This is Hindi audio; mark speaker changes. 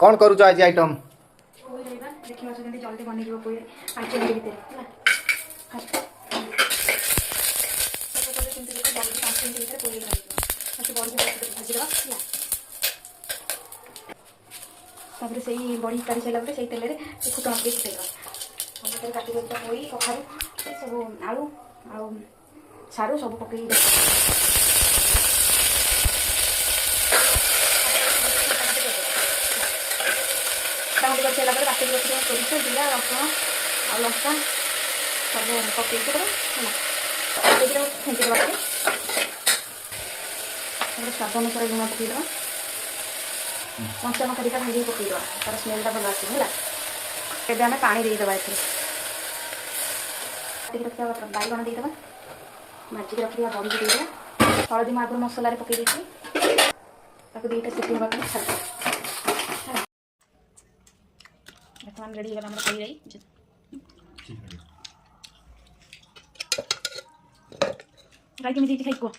Speaker 1: कौन करूछ आज आइटम
Speaker 2: देखिए जल्दी बन जाए कोई 5 मिनट भितर जल्दी 5 मिनट भितर कोई भाजीदेवा तापर से बड़ी काढ़ी सारा से तेल में फुटण पकई फुटेगा काटी पोई कखारू सब आलू आ सारू सब पकई टाँग कर सारा काटिक रखिए सोरिष जीरा रसुण आ लंका सब पकई है फेंकीदेवा स्वाद अनुसार लुण पकईदेवा कंचा लंका दुटा भांगी पकईदेवा तार स्मेलटा भल आसो है आम पानी देदेवा रखा बैगण देदेवा माजिक रखा बड़ी देदेवा हलदी मैं आगुरी मसलार पकई दुईटा सीटी हाँ छाड़ बर्तमान रेडी होगा हमारा पनीर राई केमी खाई कह